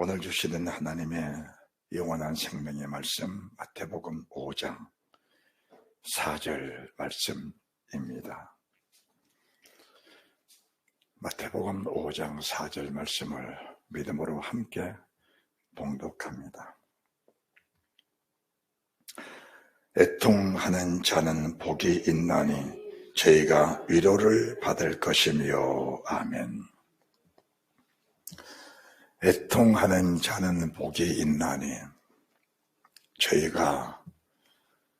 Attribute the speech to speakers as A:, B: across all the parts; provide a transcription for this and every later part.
A: 오늘 주시는 하나님의 영원한 생명의 말씀 마태복음 5장 4절 말씀입니다. 마태복음 5장 4절 말씀을 믿음으로 함께 봉독합니다. 애통하는 자는 복이 있나니 저희가 위로를 받을 것이며. 아멘. 애통하는 자는 복이 있나니 저희가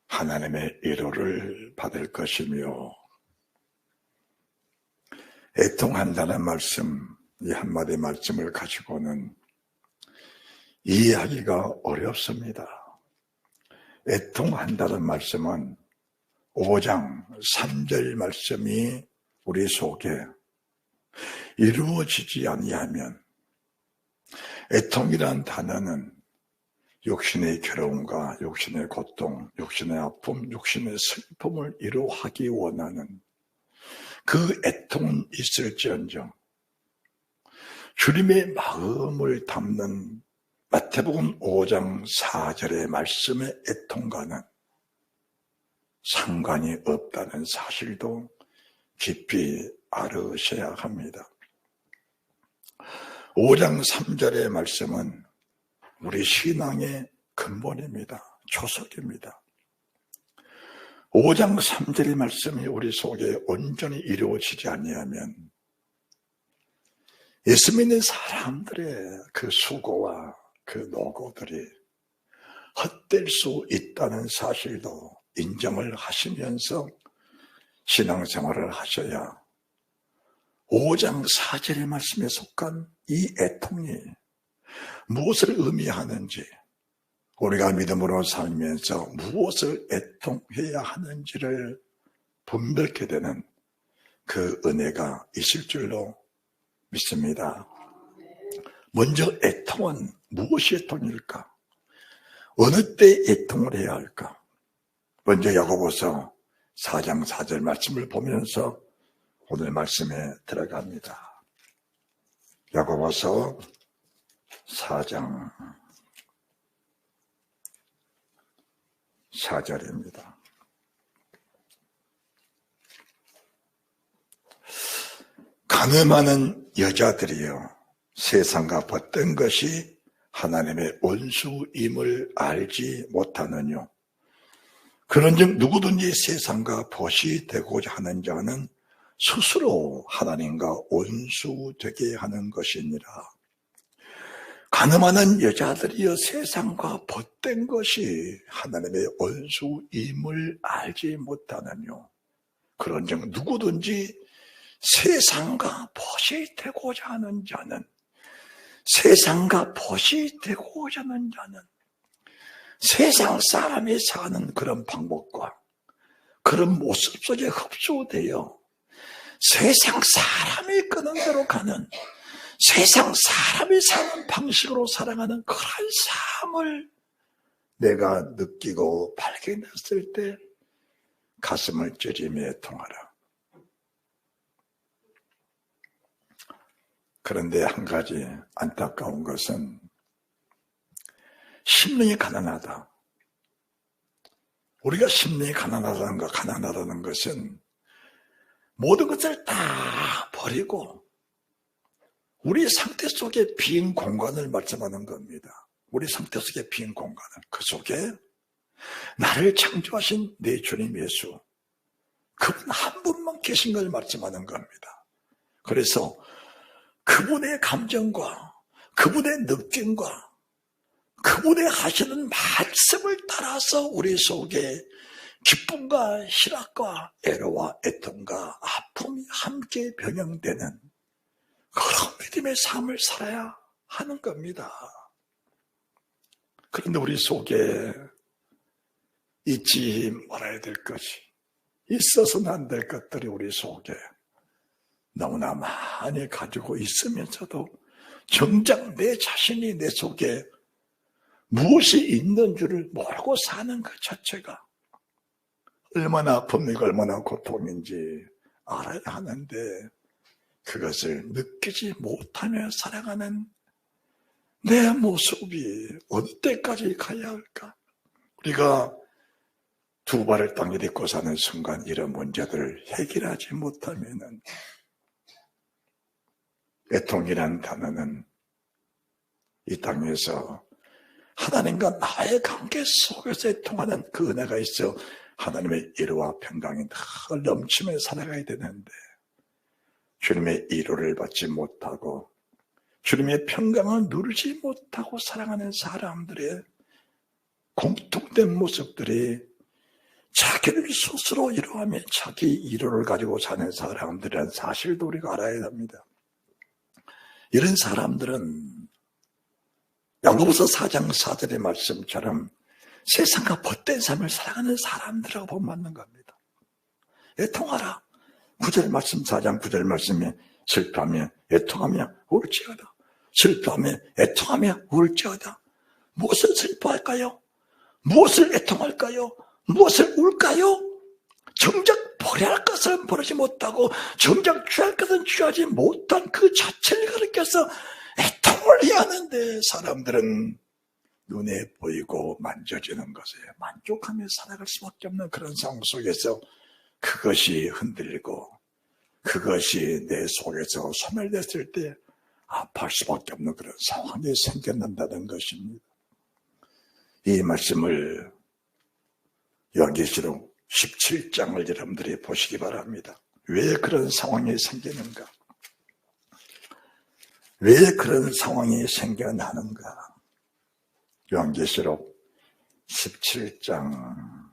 A: 하나님의 위로를 받을 것이며. 애통한다는 말씀, 이 한마디 말씀을 가지고는 이해하기가 어렵습니다. 애통한다는 말씀은 5장 3절 말씀이 우리 속에 이루어지지 아니하면, 애통이란 단어는 육신의 괴로움과 육신의 고통, 육신의 아픔, 육신의 슬픔을 이루하기 원하는 그 애통은 있을지언정 주님의 마음을 담는 마태복음 5장 4절의 말씀의 애통과는 상관이 없다는 사실도 깊이 알으셔야 합니다. 5장 3절의 말씀은 우리 신앙의 근본입니다. 초석입니다. 5장 3절의 말씀이 우리 속에 온전히 이루어지지 아니하면 예수 믿는 사람들의 그 수고와 그 노고들이 헛될 수 있다는 사실도 인정을 하시면서 신앙생활을 하셔야 5장 4절의 말씀에 속한 이 애통이 무엇을 의미하는지, 우리가 믿음으로 살면서 무엇을 애통해야 하는지를 분별케 되는 그 은혜가 있을 줄로 믿습니다. 먼저 애통은 무엇이 애통일까? 어느 때 애통을 해야 할까? 먼저 야고보서 4장 4절 말씀을 보면서 오늘 말씀에 들어갑니다. 야고보서 4장 4절입니다. 간음하는 여자들이여 세상과 벗된 것이 하나님의 원수임을 알지 못하느뇨. 그런즉 누구든지 세상과 벗이 되고자 하는 자는 스스로 하나님과 원수되게 하는 것이니라. 간음하는 여자들이여 세상과 벗된 것이 하나님의 원수임을 알지 못하느뇨. 그런즉 누구든지 세상과 벗이 되고자 하는 자는, 세상과 벗이 되고자 하는 자는 세상 사람이 사는 그런 방법과 그런 모습 속에 흡수되어 세상 사람이 끄는 대로 가는, 세상 사람이 사는 방식으로 살아가는 그런 삶을 내가 느끼고 발견했을 때 가슴을 찌르며 애통하라. 그런데 한 가지 안타까운 것은 심령이 가난하다. 우리가 심령이 가난하다는 것은 모든 것을 다 버리고 우리 상태 속에 빈 공간을 말씀하는 겁니다. 우리 상태 속에 빈 공간을, 그 속에 나를 창조하신 내 주님 예수, 그분 한 분만 계신 걸 말씀하는 겁니다. 그래서 그분의 감정과 그분의 느낌과 그분의 하시는 말씀을 따라서 우리 속에 기쁨과 희락과 애로와 애통과 아픔이 함께 병행되는 그런 믿음의 삶을 살아야 하는 겁니다. 그런데 우리 속에 잊지 말아야 될 것이, 있어서는 안 될 것들이 우리 속에 너무나 많이 가지고 있으면서도 정작 내 자신이 내 속에 무엇이 있는 줄을 모르고 사는 것 자체가 얼마나 아픔이고 얼마나 고통인지 알아야 하는데 그것을 느끼지 못하며 살아가는 내 모습이 어느 때까지 가야 할까? 우리가 두 발을 땅에 딛고 사는 순간 이런 문제들을 해결하지 못하면은 애통이란 단어는 이 땅에서 하나님과 나의 관계 속에서 애통하는 그 은혜가 있어 하나님의 위로와 평강이 늘 넘치며 살아가야 되는데 주님의 위로를 받지 못하고 주님의 평강을 누리지 못하고 살아가는 사람들의 공통된 모습들이 자기를 스스로 위로하며 자기 위로를 가지고 사는 사람들이라는 사실도 우리가 알아야 합니다. 이런 사람들은 야고보서 4장 4절의 말씀처럼 세상과 벗된 삶을 살아가는 사람들하고 보면 맞는 겁니다. 애통하라. 9절 말씀 4장 9절 말씀에 슬퍼하며 애통하며 울지어다. 슬퍼하며 애통하며 울지어다. 무엇을 슬퍼할까요? 무엇을 애통할까요? 무엇을 울까요? 정작 버려야 것은 버리지 못하고 정작 취할 것은 취하지 못한 그 자체를 가리켜서 애통을 해야 하는데 사람들은 눈에 보이고 만져지는 것에 만족하며 살아갈 수밖에 없는 그런 상황 속에서 그것이 흔들리고 그것이 내 속에서 소멸됐을 때 아파할 수밖에 없는 그런 상황이 생겨난다는 것입니다. 이 말씀을 요한계시록 17장을 여러분들이 보시기 바랍니다. 왜 그런 상황이 생기는가? 왜 그런 상황이 생겨나는가? 요한계시록 17장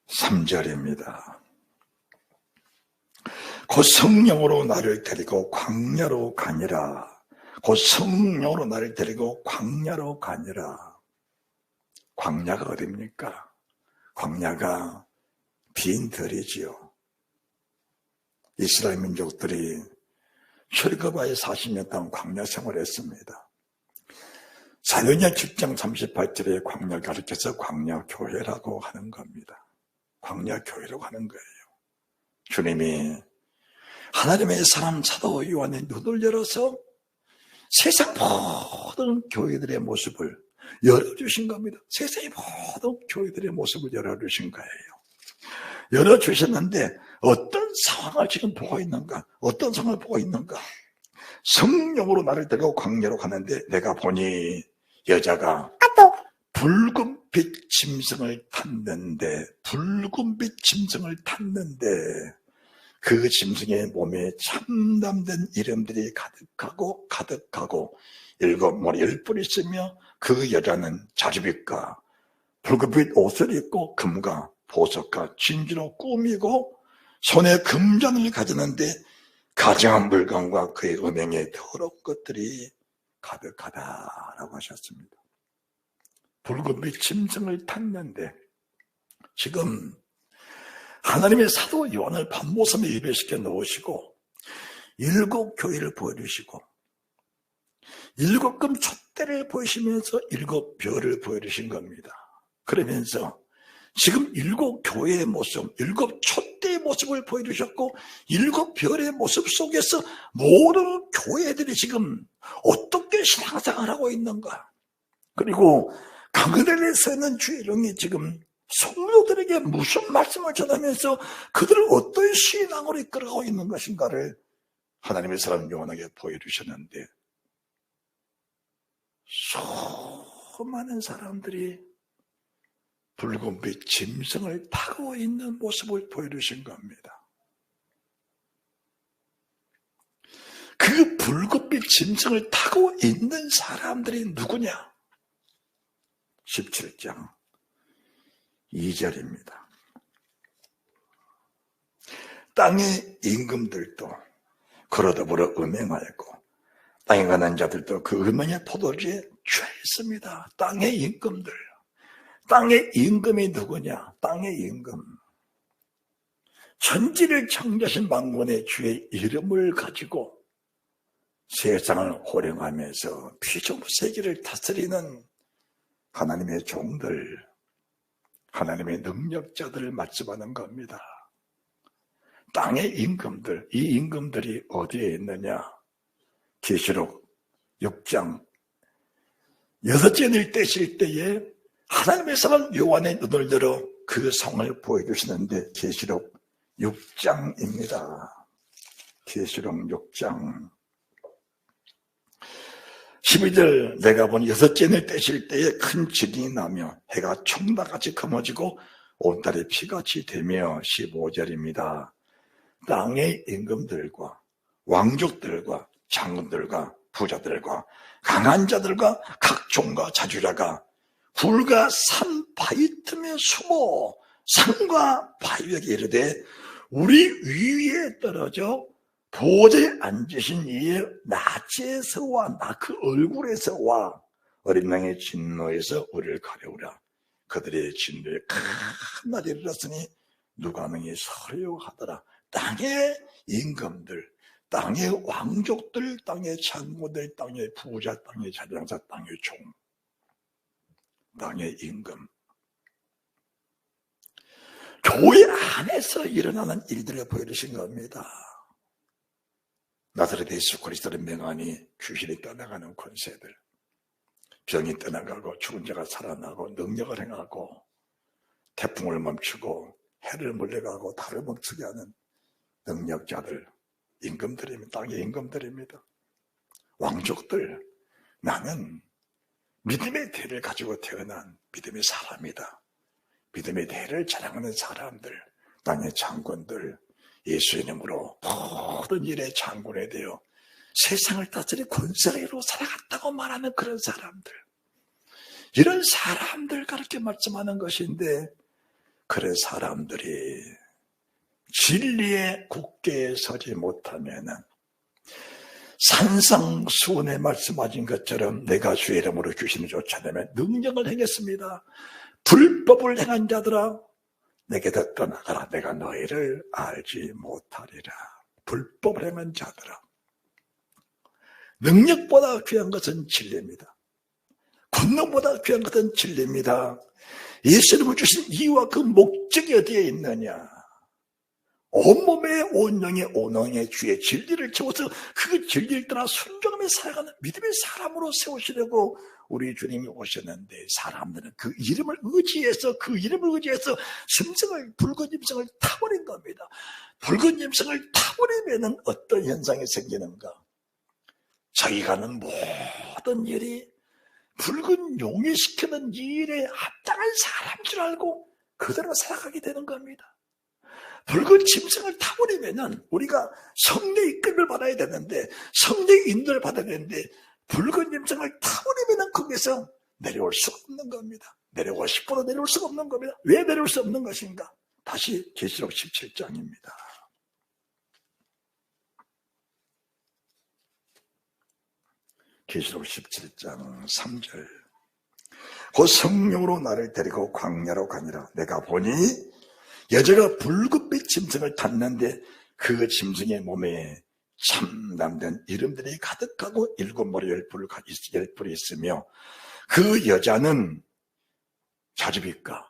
A: 3절입니다. 곧 성령으로 나를 데리고 광야로 가니라. 곧 성령으로 나를 데리고 광야로 가니라. 광야가 어딥니까? 광야가 빈 들이지요. 이스라엘 민족들이 출애굽하에 40년 동안 광야 생활을 했습니다. 사도행전 7장 38절에 광야 가르쳐서 광야교회라고 하는 겁니다. 광야교회라고 하는 거예요. 주님이 하나님의 사람 사도 요한의 눈을 열어서 세상 모든 교회들의 모습을 열어주신 겁니다. 세상의 모든 교회들의 모습을 열어주신 거예요. 열어주셨는데 어떤 상황을 지금 보고 있는가? 어떤 상황을 보고 있는가? 성령으로 나를 데리고 광야로 가는데 내가 보니 여자가 붉은빛 짐승을 탔는데 그 짐승의 몸에 참담된 이름들이 가득하고 일곱 머리 열뿔이 있으며 그 여자는 자주빛과 붉은빛 옷을 입고 금과 보석과 진주로 꾸미고 손에 금잔을 가졌는데 가증한 물건과 그의 음행에 더러운 것들이 가득하다라고 하셨습니다. 붉은빛 짐승을 탔는데 지금 하나님의 사도 요한을 밤모섬에 예배시켜 놓으시고 일곱 교회를 보여주시고 일곱 금 촛대를 보이시면서 일곱 별을 보여주신 겁니다. 그러면서 지금 일곱 교회의 모습, 일곱 촛대의 모습을 보여주셨고 일곱 별의 모습 속에서 모든 교회들이 지금 어떻게 신앙생활을 하고 있는가? 그리고 강단에 서 있는 주일영이 지금 성도들에게 무슨 말씀을 전하면서 그들을 어떤 신앙으로 이끌어가고 있는 것인가를 하나님의 사람 요한에게 보여주셨는데 수많은 사람들이 붉은빛 짐승을 타고 있는 모습을 보여주신 겁니다. 그 붉은빛 짐승을 타고 있는 사람들이 누구냐? 17장 2절입니다. 땅의 임금들도 그러더불어 음행하였고 땅에 가는 자들도 그 음행의 포도주에 취했습니다. 땅의 임금들. 땅의 임금이 누구냐? 땅의 임금. 천지를 창조하신 만군의 주의 이름을 가지고 세상을 호령하면서 피조세계를 다스리는 하나님의 종들, 하나님의 능력자들을 말씀하는 겁니다. 땅의 임금들, 이 임금들이 어디에 있느냐? 계시록 6장 6째 늘 떼실 때에 하나님의 사람 요한의 눈을 들어 그 성을 보여주시는데 계시록 6장입니다. 계시록 6장 12절 내가 본 6째 늘 떼실 때에 큰 진이 나며 해가 총나같이 검어지고 온 달이 피같이 되며 15절입니다. 땅의 임금들과 왕족들과 장군들과 부자들과 강한 자들과 각종과 자주자가 불과 산 바위 틈에 숨어 산과 바위에게 이르되 우리 위에 떨어져 보좌에 앉으신 이의 나체에서와 나 그 얼굴에서와 어린 양의 진노에서 우리를 가려우라. 그들의 진노에 큰 날이 이르렀으니 누가 능히 서려 하더라. 땅의 임금들, 땅의 왕족들, 땅의 장군들, 땅의 부자, 땅의 자장사, 땅의 종, 땅의 임금. 교회 안에서 일어나는 일들을 보여주신 겁니다. 나사렛 예수 그리스도를 명하니 귀신이 떠나가는 권세들, 병이 떠나가고 죽은 자가 살아나고 능력을 행하고 태풍을 멈추고 해를 물려가고 달을 멈추게 하는 능력자들, 임금들입니다. 땅의 임금들입니다. 왕족들, 나는 믿음의 대를 가지고 태어난 믿음의 사람이다. 믿음의 대를 자랑하는 사람들, 땅의 장군들, 예수 이름으로 모든 일에 장군이 되어 세상을 다스릴 권세로 살아갔다고 말하는 그런 사람들, 이런 사람들 그렇게 말씀하는 것인데, 그런 사람들이 진리의 국계에 서지 못하면은 산상수훈에 말씀하신 것처럼 내가 주의 이름으로 귀신을 쫓아내면 능력을 행했습니다. 불법을 행한 자들아 내게서 떠나가라. 내가 너희를 알지 못하리라. 불법을 행한 자들아. 능력보다 귀한 것은 진리입니다. 권능보다 귀한 것은 진리입니다. 예수님을 주신 이유와 그 목적이 어디에 있느냐? 온몸에 온영에 온영의 주의 진리를 채워서 그 진리를 따라 순종하며 살아가는 믿음의 사람으로 세우시려고 우리 주님이 오셨는데, 사람들은 그 이름을 의지해서 붉은 짐승을 타버린 겁니다. 붉은 짐승을 타버리면 어떤 현상이 생기는가? 자기가 하는 모든 일이 붉은 용이 시키는 일에 합당한 사람인 줄 알고 그대로 살아가게 되는 겁니다. 붉은 짐승을 타버리면 우리가 성령의 이끌림을 받아야 되는데, 성령의 인도를 받아야 되는데, 붉은 짐승을 타버리면 거기서 내려올 수가 없는 겁니다. 내려오고 싶어도 내려올 수가 없는 겁니다. 왜 내려올 수 없는 것인가? 다시 계시록 17장입니다. 계시록 17장 3절. 곧 성령으로 나를 데리고 광야로 가니라. 내가 보니 여자가 붉은빛 짐승을 탔는데 그 짐승의 몸에 참남된 이름들이 가득하고 7머리 10뿔이 있으며, 그 여자는 자주빛과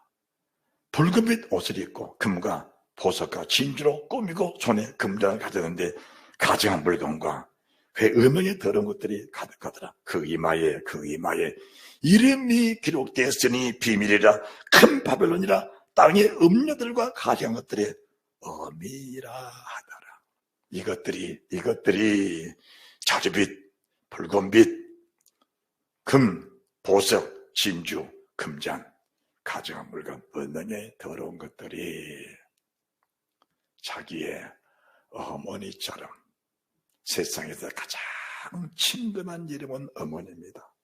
A: 붉은빛 옷을 입고 금과 보석과 진주로 꾸미고 손에 금장을 가졌는데 가증한 물건과 그 음행에 더러운 것들이 가득하더라. 그 이마에 이름이 기록되었으니 비밀이라 큰 바벨론이라 땅의 음녀들과 가증한 것들의 어미라 하더라. 이것들이 자주빛, 붉은빛, 금, 보석, 진주, 금장, 가증한 물건, 은행에 더러운 것들이 자기의 어머니처럼, 세상에서 가장 친근한 이름은 어머니입니다.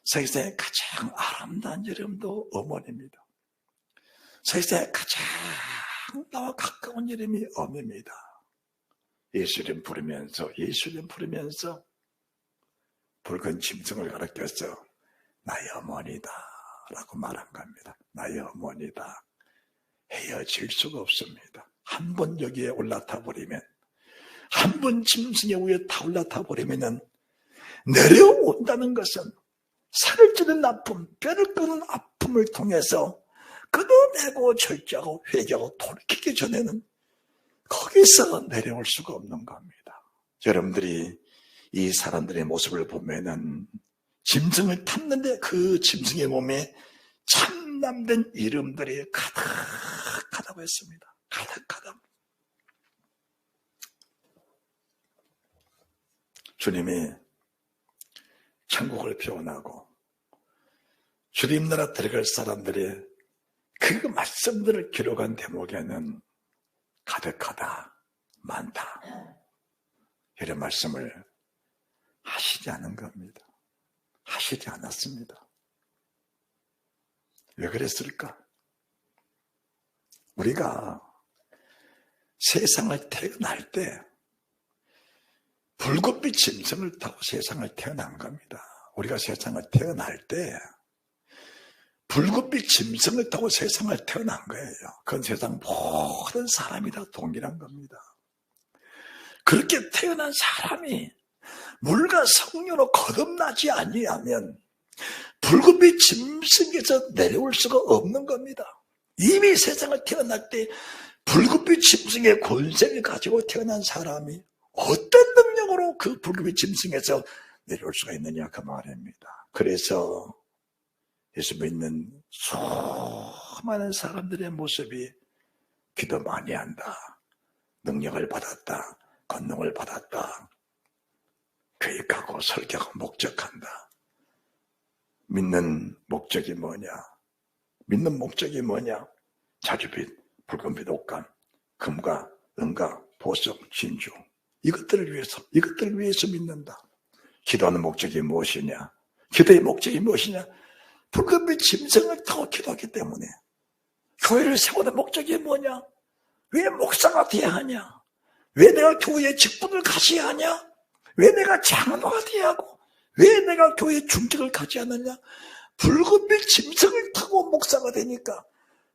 A: 세상에 가장 아름다운 이름도 어머니입니다. 세상에 가장 나와 가까운 이름이 어머니입니다. 예수 이름 부르면서 붉은 짐승을 가르쳐서 나의 어머니다 라고 말한 겁니다. 나의 어머니다. 헤어질 수가 없습니다. 한 번 여기에 올라타 버리면, 한 번 짐승의 위에 다 올라타 버리면 내려온다는 것은 살을 찌는 아픔, 뼈를 끄는 아픔을 통해서 끊어내고 절제하고 회개하고 돌이키기 전에는 거기서 내려올 수가 없는 겁니다. 여러분들이 이 사람들의 모습을 보면은 짐승을 탔는데 그 짐승의 몸에 참남된 이름들이 가득하다고 했습니다. 가득하다. 주님이 천국을 표현하고 주님 나라 들어갈 사람들의 그 말씀들을 기록한 대목에는 가득하다, 많다, 이런 말씀을 하시지 않은 겁니다. 하시지 않았습니다. 왜 그랬을까? 우리가 세상을 태어날 때 붉은빛 짐승을 타고 세상을 태어난 겁니다. 우리가 세상을 태어날 때 붉은빛 짐승을 타고 세상을 태어난 거예요. 그건 세상 모든 사람이 다 동일한 겁니다. 그렇게 태어난 사람이 물과 성령으로 거듭나지 아니하면 붉은빛 짐승에서 내려올 수가 없는 겁니다. 이미 세상을 태어날 때 붉은빛 짐승의 권세를 가지고 태어난 사람이 어떤 능력으로 그 붉은빛 짐승에서 내려올 수가 있느냐, 그 말입니다. 그래서 예수 믿는 수많은 사람들의 모습이 기도 많이 한다, 능력을 받았다, 권능을 받았다, 교회 가고 설교하고 목적한다. 믿는 목적이 뭐냐? 믿는 목적이 뭐냐? 자주빛, 붉은빛 옷감, 금과 은과 보석, 진주, 이것들을 위해서 믿는다. 기도하는 목적이 무엇이냐? 기도의 목적이 무엇이냐? 붉은빛 짐승을 타고 기도하기 때문에. 교회를 세우는 목적이 뭐냐? 왜 목사가 돼야 하냐? 왜 내가 교회의 직분을 가져야 하냐? 왜 내가 장로가 돼야 하고? 왜 내가 교회의 중직을 가져야 하느냐? 붉은빛 짐승을 타고 목사가 되니까,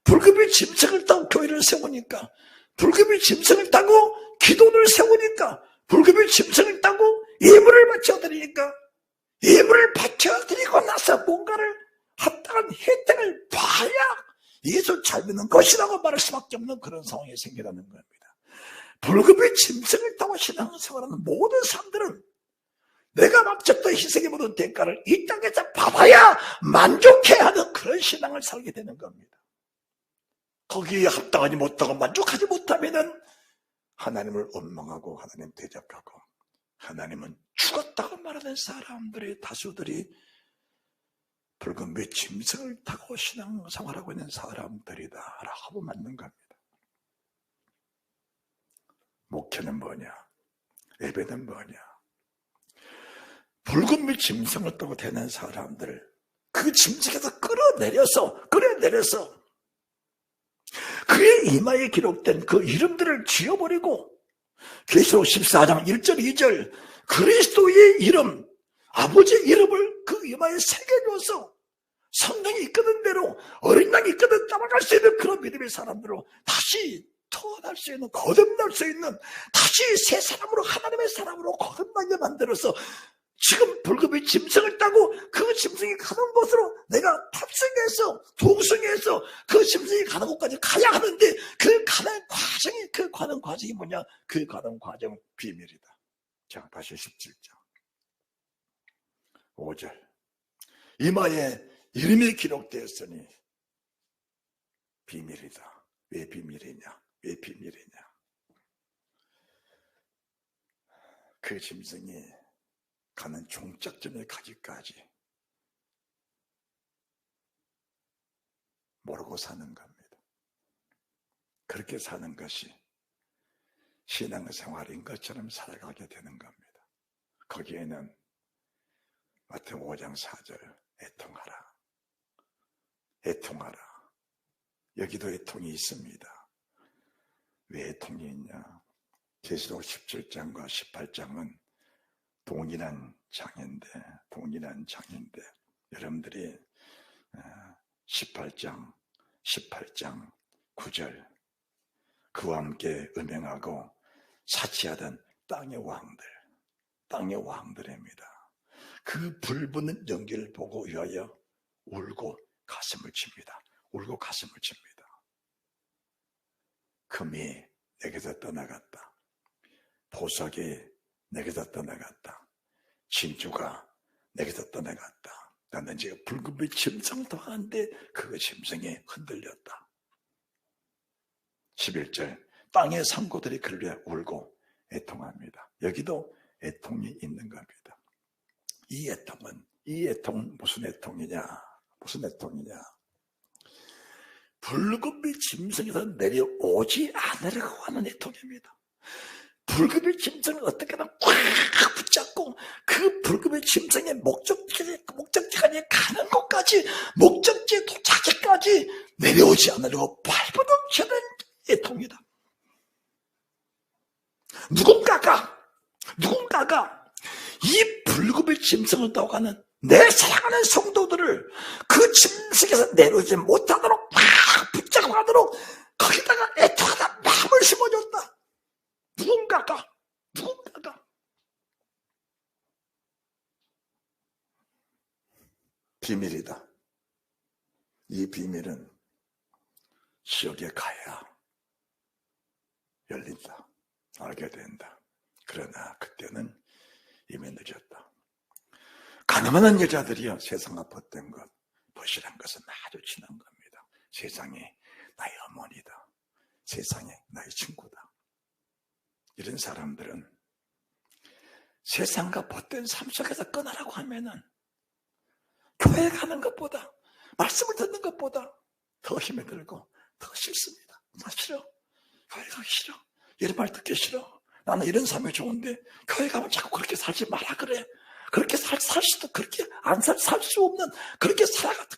A: 붉은빛 짐승을 타고 교회를 세우니까, 붉은빛 짐승을 타고 기도를 세우니까, 붉은빛 짐승을 타고 예물을 바쳐드리니까, 예물을 바쳐드리고 나서 뭔가를 합당한 혜택을 봐야 예수 잘 믿는 것이라고 말할 수밖에 없는 그런 상황이 생기라는 겁니다. 붉은빛 짐승을 타고 신앙생활하는 모든 사람들은 내가 바쳤던 희생의 모든 대가를 이 땅에서 받아야 만족해야 하는 그런 신앙을 살게 되는 겁니다. 거기에 합당하지 못하고 만족하지 못하면은 하나님을 원망하고 하나님 대적하고 하나님은 죽었다고 말하는 사람들의 다수들이 붉은빛 짐승을 타고 신앙생활하고 있는 사람들이다 라고 맞는 겁니다. 목회는 뭐냐? 예배는 뭐냐? 붉은빛 짐승을 타고 되는 사람들을 그 짐승에서 끌어내려서 그의 이마에 기록된 그 이름들을 지워버리고 계시록 14장 1절 2절 그리스도의 이름, 아버지의 이름을 그 이마에 새겨줘서 성령이 이끄는 대로 어린 양이 이끄는 따라갈 수 있는 그런 믿음의 사람들로 다시 태어날 수 있는, 거듭날 수 있는, 다시 새 사람으로, 하나님의 사람으로 거듭나게 만들어서 지금 붉은빛 짐승을 타고 그 짐승이 가는 곳으로 내가 탑승해서 동승해서 그 짐승이 가는 곳까지 가야 하는데 그 가는 과정이 뭐냐? 그 가는 과정은 비밀이다. 자, 다시 17장 5절 이마에 이름이 기록되었으니 비밀이다. 왜 비밀이냐? 왜 비밀이냐? 그 짐승이 가는 종착점에 가기까지 모르고 사는 겁니다. 그렇게 사는 것이 신앙생활인 것처럼 살아가게 되는 겁니다. 거기에는 마태복음 5장 4절 애통하라. 애통하라. 여기도 애통이 있습니다. 왜 애통이 있냐? 계시록 17장과 18장은 동일한 장인데 여러분들이 18장 9절 그와 함께 음행하고 사치하던 땅의 왕들입니다. 그 불붙는 연기를 보고 위하여 울고 가슴을 칩니다. 금이 내게서 떠나갔다. 보석이 내게서 떠나갔다. 진주가 내게서 떠나갔다. 나는 지금 붉은빛 짐승을 당하는데 그 짐승이 흔들렸다. 11절 땅의 상고들이 그를 위해 울고 애통합니다. 여기도 애통이 있는 겁니다. 이 애통은 무슨 애통이냐? 붉은빛 짐승에서 내려오지 않으려고 하는 애통입니다. 붉은빛 짐승을 어떻게든 꽉 붙잡고 그 붉은빛 짐승의 목적지까지 가는 곳까지, 목적지에 도착지까지 내려오지 않으려고 발버둥치는 애통이다. 누군가가 이 붉은빛 짐승을 타고 가는 내 사랑하는 성도들을 그 짐승에서 내려오지 못하도록 막 붙잡아가도록 거기다가 애통하다 마음을 심어줬다. 누군가가 비밀이다. 이 비밀은 지옥에 가야 열린다. 알게 된다. 그러나 그때는 이미 늦었다. 가늠하는 여자들이여 세상과 벗된 것, 벗이란 것은 아주 지난 겁니다. 세상이 나의 어머니다. 세상이 나의 친구다. 이런 사람들은 세상과 벗된 삶 속에서 떠나라고 하면은 교회 가는 것보다, 말씀을 듣는 것보다 더 힘이 들고 더 싫습니다. 나 싫어. 교회 가기 싫어. 이런 말 듣기 싫어. 나는 이런 삶이 좋은데 교회 가면 자꾸 그렇게 살지 마라 그래. 그렇게 살 수도, 그렇게 살 수 없는, 그렇게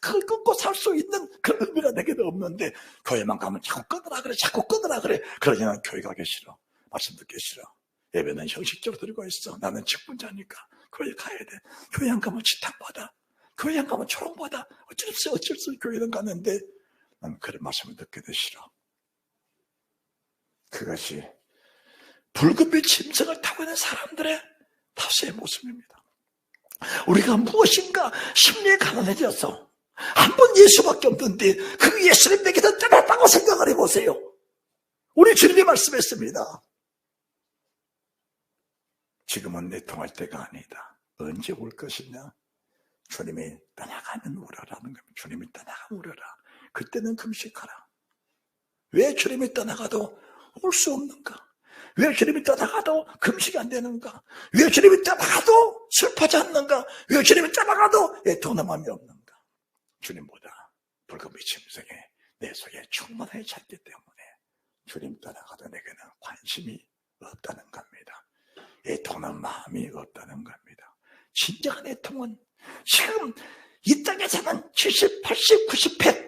A: 그걸 끊고 살 수 있는 그런 의미가 내게도 없는데 교회만 가면 자꾸 끊으라 그래. 그러니까 교회 가기 싫어. 말씀 듣기 싫어. 예배는 형식적으로 드리고 있어. 나는 직분자니까 교회 가야 돼. 교회 안 가면 지탄받아. 교회 안 가면 조롱받아. 어쩔 수 없이 교회는 가는데 나는 그런 말씀을 듣기도 싫어. 그것이 붉은빛 짐승을 타고 있는 사람들의 다수의 모습입니다. 우리가 무엇인가 심리에 가난해져서 한 번 예수밖에 없는데 그 예수님 내게서 떠났다고 생각을 해보세요. 우리 주님이 말씀했습니다. 지금은 내통할 때가 아니다. 언제 올 것이냐? 주님이 떠나가면 울어라는 겁니다. 주님이 떠나가면 울어라. 그때는 금식하라. 왜 주님이 떠나가도 올 수 없는가? 왜 주님이 떠나가도 금식이 안 되는가? 왜 주님이 떠나가도 슬퍼하지 않는가? 왜 주님이 떠나가도 애통하는 마음이 없는가? 주님보다 붉은빛 짐승이 내 속에 충만하게 찼기 때문에 주님 떠나가도 내게는 관심이 없다는 겁니다. 애통하는 마음이 없다는 겁니다. 진정한 애통은 지금 이 땅에서는 70, 80, 90, 100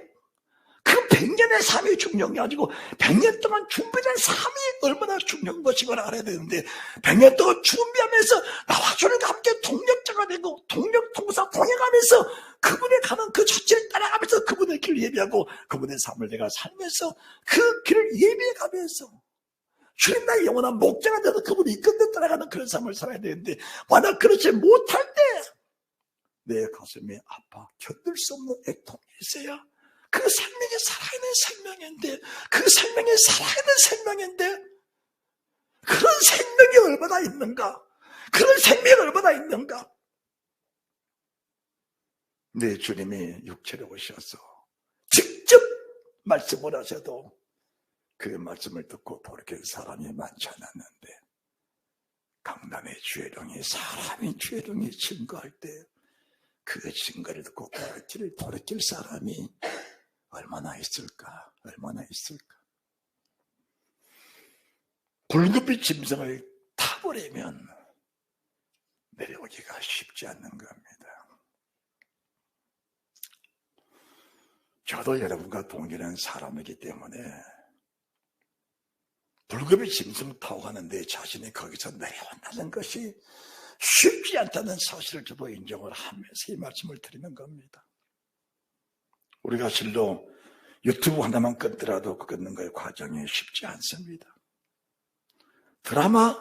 A: 그 100년의 삶이 중요한 게 아니고 100년 동안 준비된 삶이 얼마나 중요한 것이거나 알아야 되는데 100년 동안 준비하면서 나와 주님과 함께 동력자가 되고 동력통사 동행하면서 그분의 가는 그 자체를 따라가면서 그분의 길을 예비하고 그분의 삶을 내가 살면서 그 길을 예비해가면서 주님 나의 영원한 목자가 돼서 그분이 이끌듯 따라가는 그런 삶을 살아야 되는데 만약 그렇지 못할 때 내 가슴이 아파 견딜 수 없는 애통이 있어야 그 생명이 살아있는 생명인데 그 생명이 살아있는 생명인데 그런 생명이 얼마나 있는가? 그런 생명이 얼마나 있는가? 내 주님이 육체로 오셔서 직접 말씀을 하셔도 그 말씀을 듣고 돌이킬 사람이 많지 않았는데 강단의 주의령이 사람이 주의령이 증거할 때 그 증거를 듣고 돌이킬 사람이 얼마나 있을까? 붉은빛 짐승을 타버리면 내려오기가 쉽지 않는 겁니다. 저도 여러분과 동일한 사람이기 때문에 붉은빛 짐승을 타고 가는데 자신이 거기서 내려온다는 것이 쉽지 않다는 사실을 저도 인정을 하면서 이 말씀을 드리는 겁니다. 우리가 실로 유튜브 하나만 끊더라도 그 끊는 거의 과정이 쉽지 않습니다. 드라마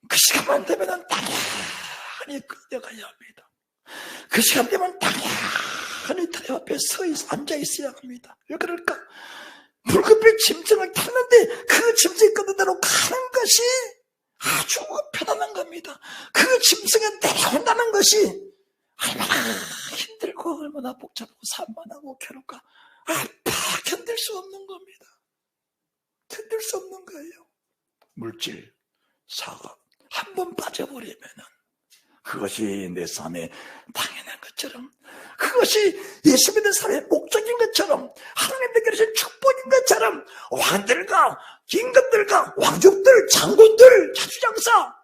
A: 그 시간만 되면 당연히 끌려가야 합니다. 그 시간 되면 당연히 텔레 앞에 앉아 있어야 합니다. 왜 그럴까? 붉은빛 짐승을 탔는데 그 짐승이 끊는 대로 가는 것이 아주 편안한 겁니다. 그 짐승에 내려온다는 것이 얼마나 힘들고 얼마나 복잡하고 산만하고 괴롭고 견딜 수 없는 겁니다. 견딜 수 없는 거예요. 물질, 사업 한 번 빠져버리면은 그것이 내 삶에 당연한 것처럼, 그것이 예수 믿는 삶의 목적인 것처럼, 하나님께서 주신 축복인 것처럼 왕들과 임금들과 왕족들, 장군들, 자주장사,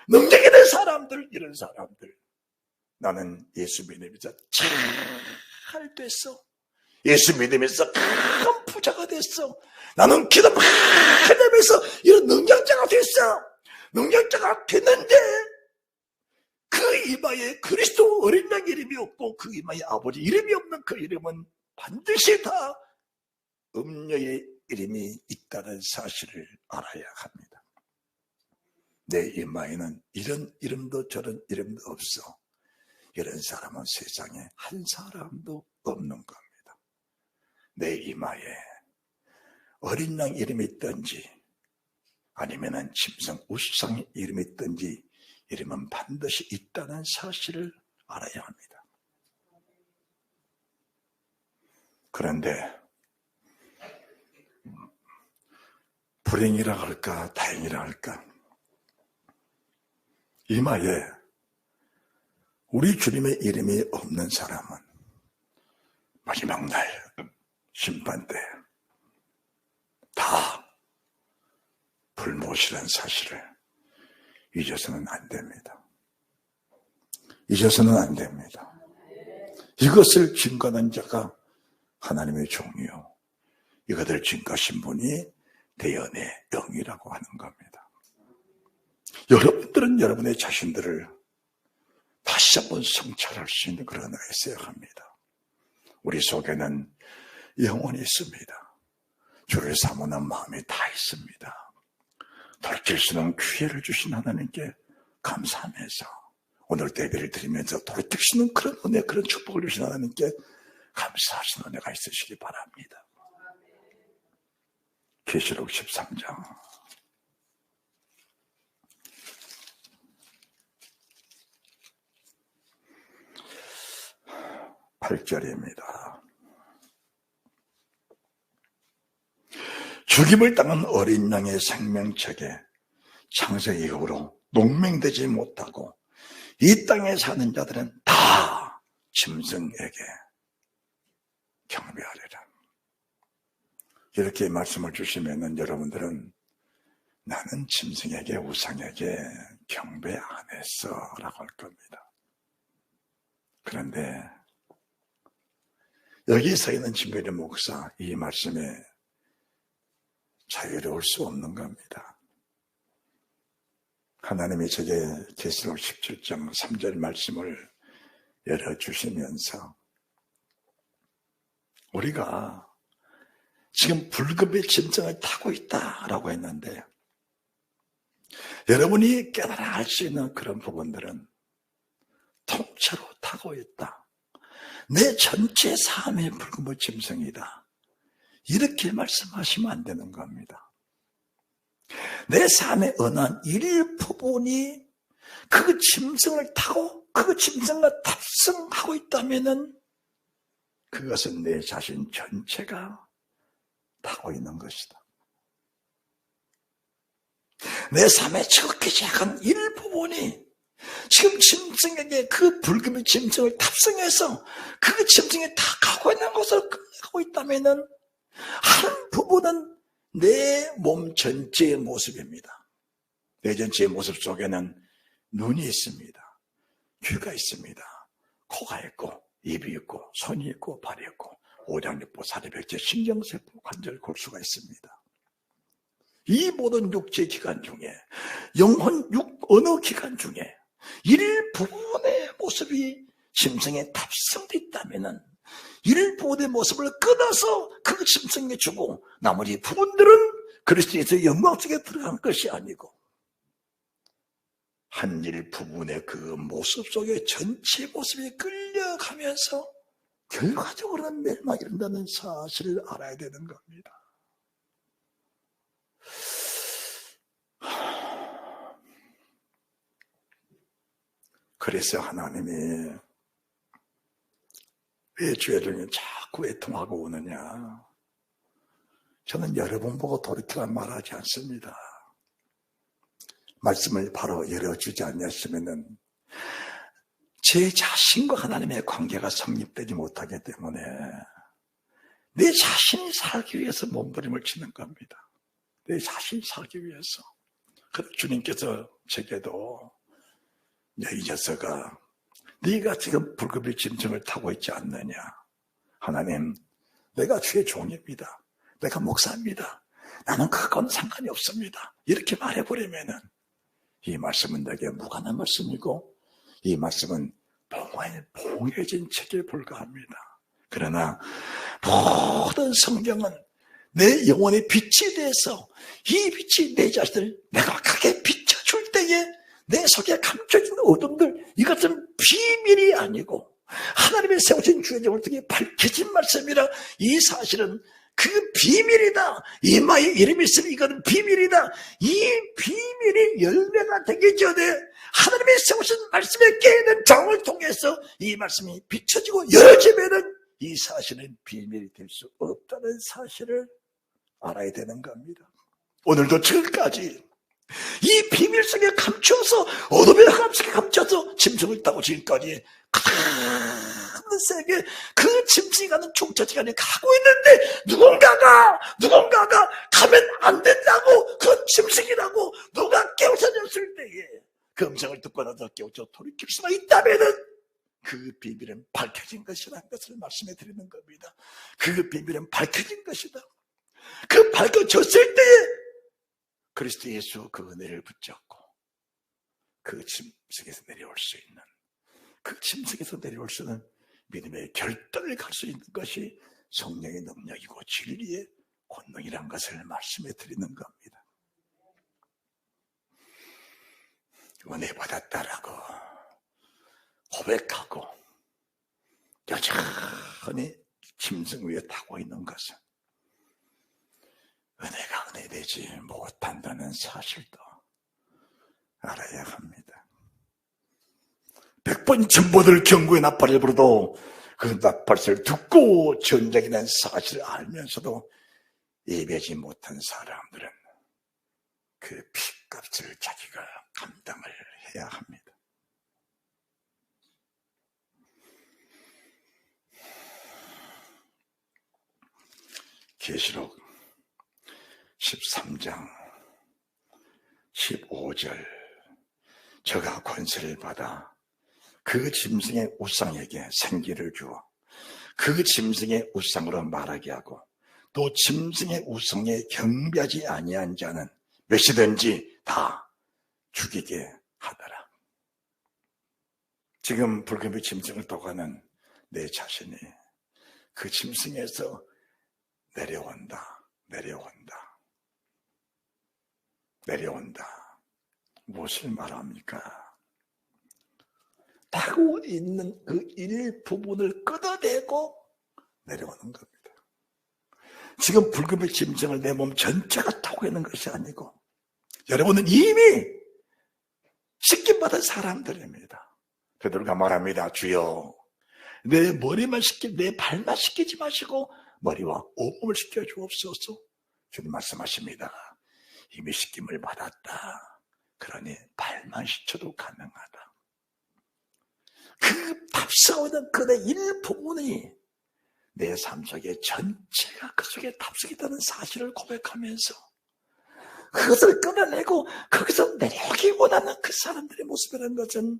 A: 능력 있는 사람들, 이런 사람들, 나는 예수 믿으면서 잘 됐어. 예수 믿으면서 큰 부자가 됐어. 나는 기도 많이 하면서 이런 능력자가 됐어. 능력자가 됐는데 그 이마에 그리스도 어린 양 이름이 없고 그 이마에 아버지 이름이 없는 그 이름은 반드시 다 음녀의 이름이 있다는 사실을 알아야 합니다. 내 이마에는 이런 이름도 저런 이름도 없어. 이런 사람은 세상에 한 사람도 없는 겁니다. 내 이마에 어린 양 이름이 있든지 아니면은 짐승 우상의 이름이 있든지 이름은 반드시 있다는 사실을 알아야 합니다. 그런데 불행이라 할까 다행이라 할까, 이마에 우리 주님의 이름이 없는 사람은 마지막 날 심판 때 다 불못이라는 사실을 잊어서는 안 됩니다. 잊어서는 안 됩니다. 이것을 증거하는 자가 하나님의 종이요, 이것을 증거하신 분이 대연의 영이라고 하는 겁니다. 여러분들은 여러분의 자신들을 다시 한번 성찰할 수 있는 그런 은혜가 있어야 합니다. 우리 속에는 영혼이 있습니다. 주를 사모하는 마음이 다 있습니다. 돌이킬 수 없는 기회를 주신 하나님께 감사하면서 오늘 예배를 드리면서 돌이킬 수 있는 그런 은혜, 그런 축복을 주신 하나님께 감사하신 은혜가 있으시기 바랍니다. 계시록 13장 8절입니다. 죽임을 당한 어린 양의 생명책에 창세 이후로 농맹되지 못하고 이 땅에 사는 자들은 다 짐승에게 경배하리라. 이렇게 말씀을 주시면은 여러분들은 나는 짐승에게 우상에게 경배 안 했어 라고 할 겁니다. 그런데 여기 서 있는 진별의 목사, 이 말씀에 자유로울 수 없는 겁니다. 하나님이 제게 계시록 17장 3절 말씀을 열어주시면서 우리가 지금 불급의 짐승을 타고 있다라고 했는데, 여러분이 깨달아 알 수 있는 그런 부분들은 통째로 타고 있다. 내 전체 삶의 불급의 짐승이다. 이렇게 말씀하시면 안 되는 겁니다. 내 삶의 어느 일부분이 그 짐승을 타고 그 짐승과 탑승하고 있다면은 그것은 내 자신 전체가 타고 있는 것이다. 내 삶의 지극히 작은 일부분이 지금 짐승에게 그 불금의 짐승을 탑승해서 그 짐승에 다 가고 있는 것을 가고 있다면은 한 부분은 내 몸 전체의 모습입니다. 내 전체의 모습 속에는 눈이 있습니다. 귀가 있습니다. 코가 있고 입이 있고 손이 있고 발이 있고 오장육부 사리백제 신경세포 관절 골수가 있습니다. 이 모든 육체 기관 중에 영혼 어느 기관 중에 일부분의 모습이 짐승에 탑승되어 있다면 일부분의 모습을 끊어서 그 짐승에 주고 나머지 부분들은 그리스도에서 영광 속에 들어간 것이 아니고 한 일부분의 그 모습 속에 전체 모습이 끌려가면서 결과적으로는 멸망이 이른다는 사실을 알아야 되는 겁니다. 그래서 하나님이 왜 죄 중에 자꾸 애통하고 오느냐? 저는 여러분 보고 돌이키란 말하지 않습니다. 말씀을 바로 열어주지 않으시면은 제 자신과 하나님의 관계가 성립되지 못하기 때문에 내 자신이 살기 위해서 몸부림을 치는 겁니다. 내 자신이 살기 위해서. 그래서 주님께서 제게도 야, 이 녀석아, 네가 지금 불급의 짐승을 타고 있지 않느냐? 하나님, 내가 주의 종입니다. 내가 목사입니다. 나는 그건 상관이 없습니다. 이렇게 말해버리면은 이 말씀은 내게 무관한 말씀이고 이 말씀은 봉해진 책에 불과합니다. 그러나 모든 성경은 내 영혼의 빛이 돼서 이 빛이 내 자신을 명확하게 비춰줄 때에 내 속에 감춰진 어둠들, 이것은 비밀이 아니고 하나님의 세우신 주의 종을 통해 밝혀진 말씀이라 이 사실은 그 비밀이다. 이마에 이름이 있으면 이거는 비밀이다. 이 비밀이 열매가 되기 전에 하나님의 세우신 말씀에 깨어있는 정을 통해서 이 말씀이 비춰지고 열어지면은 이 사실은 비밀이 될 수 없다는 사실을 알아야 되는 겁니다. 오늘도 지금까지 이 비밀 속에 감춰서 어둠의 흑암 속에 감춰서 짐승을 타고 지금까지 큰 세계 그 짐승이 가는 종착지간에 가고 있는데 누군가가 가면 안 된다고 그 짐승이라고 누가 깨우쳐졌을 때에 그 음성을 듣고 나서 깨우쳐 돌이킬 수가 있다면은 그 비밀은 밝혀진 것이라는 것을 말씀해 드리는 겁니다. 그 비밀은 밝혀진 것이다. 그 밝혀졌을 때에 그리스도 예수 그 은혜를 붙잡고 그 짐승에서 내려올 수 있는 그 짐승에서 내려올 수 있는 믿음의 결단을 갈 수 있는 것이 성령의 능력이고 진리의 권능이라는 것을 말씀해 드리는 겁니다. 은혜 받았다라고 고백하고 여전히 짐승 위에 타고 있는 것은 은혜가 은혜되지 못한다는 사실도 알아야 합니다. 100번 전보들 경고의 나팔을 불어도 그 나팔을 듣고 전쟁이 난 사실을 알면서도 예배하지 못한 사람들은 그 피값을 자기가 감당을 해야 합니다. 계시록 13장 15절 저가 권세를 받아 그 짐승의 우상에게 생기를 주어 그 짐승의 우상으로 말하게 하고 또 짐승의 우상에 경배하지 아니한 자는 몇이든지 다 죽이게 하더라. 지금 불금의 짐승을 떠가는 내 자신이 그 짐승에서 내려온다. 무엇을 말합니까? 타고 있는 그 일부분을 끊어내고 내려오는 겁니다. 지금 불금의 짐승을 내 몸 전체가 타고 있는 것이 아니고 여러분은 이미 씻김받은 사람들입니다. 베드로가 말합니다. 주여 내 머리만 내 발만 씻기지 마시고 머리와 온몸을 씻겨 주옵소서. 주님 말씀하십니다. 이미 씻김을 받았다. 그러니 발만 씻혀도 가능하다. 그 답스러운 그 내 일부분이 내 삶 속에 전체가 그 속에 답스럽다는 사실을 고백하면서 그것을 끊어내고 거기서 내려오기 원하는 그 사람들의 모습이라는 것은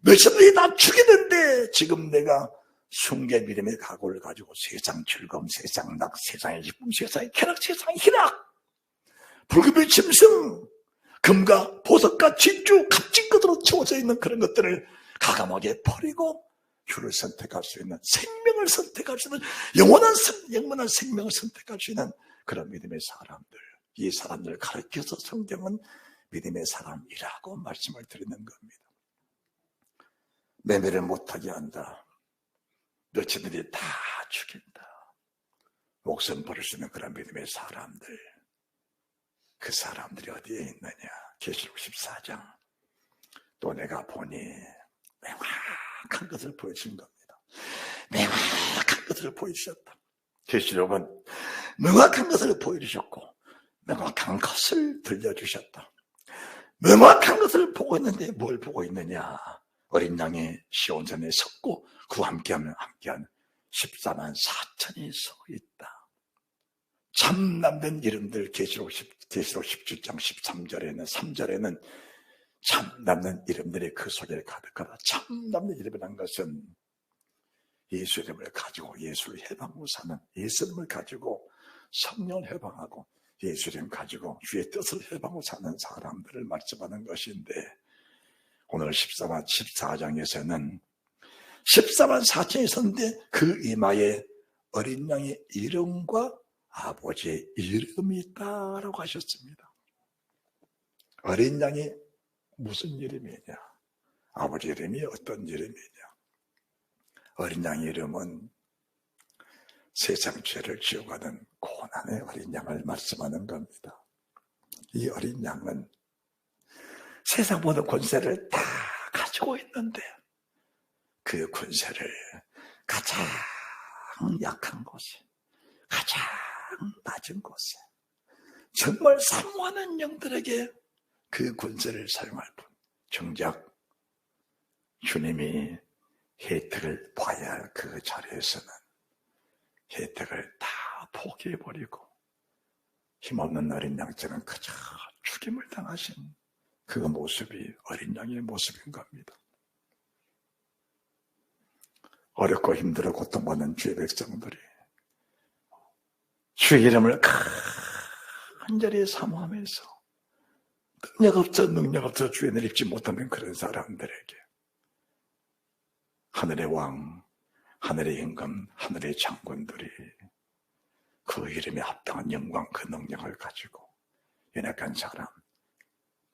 A: 몇십년이 다 죽이는데 지금 내가 숭계 믿음의 각오를 가지고 세상 즐거움, 세상 낙, 세상의 기쁨, 세상의 쾌락, 세상의 희락, 불금의 짐승, 금과 보석과 진주, 값진 것으로 채워져 있는 그런 것들을 가감하게 버리고 주를 선택할 수 있는 생명을 선택할 수 있는 영원한 생명을 선택할 수 있는 그런 믿음의 사람들, 이 사람들을 가르쳐서 성경은 믿음의 사람이라고 말씀을 드리는 겁니다. 매매를 못하게 한다. 너희들이 다 죽인다. 목숨 버릴 수 있는 그런 믿음의 사람들, 그 사람들이 어디에 있느냐? 계시록 14장 또 내가 보니 명확한 것을 보여주신 겁니다. 명확한 것을 보여주셨다. 계시록은 명확한 것을 보여주셨고 명확한 것을 들려주셨다. 명확한 것을 보고 있는데 뭘 보고 있느냐? 어린 양이 시온산에 섰고 그와 함께한 14만 4천이 서 있다. 참 남는 이름들 계시록 17장 13절에는 3절에는 참 남는 이름들이 그 속에 가득하다. 참 남는 이름이라는 것은 예수 이름을 가지고 예수를 해방하고 사는, 예수님을 가지고 성령을 해방하고 예수 이름 가지고 주의 뜻을 해방하고 사는 사람들을 말씀하는 것인데, 오늘 14장에서는 14만 4천이 섰는데 그 이마에 어린 양의 이름과 아버지의 이름이 있다라고 하셨습니다. 어린 양이 무슨 이름이냐? 아버지 이름이 어떤 이름이냐? 어린 양의 이름은 세상 죄를 지어가는 고난의 어린 양을 말씀하는 겁니다. 이 어린 양은 세상 모든 권세를 다 가지고 있는데 그 권세를 가장 약한 곳에, 가장 낮은 곳에, 정말 사모하는 영들에게 그 권세를 사용할 뿐, 정작 주님이 혜택을 봐야 할 그 자리에서는 혜택을 다 포기해버리고 힘없는 어린 양처럼 그저 죽임을 당하신 그 모습이 어린 양의 모습인 겁니다. 어렵고 힘들어 고통받는 주의 백성들이 주의 이름을 간절히 사모하면서 능력 없어 주의 은혜를 입지 못하는 그런 사람들에게 하늘의 왕, 하늘의 임금, 하늘의 장군들이 그 이름에 합당한 영광, 그 능력을 가지고 연약한 사람,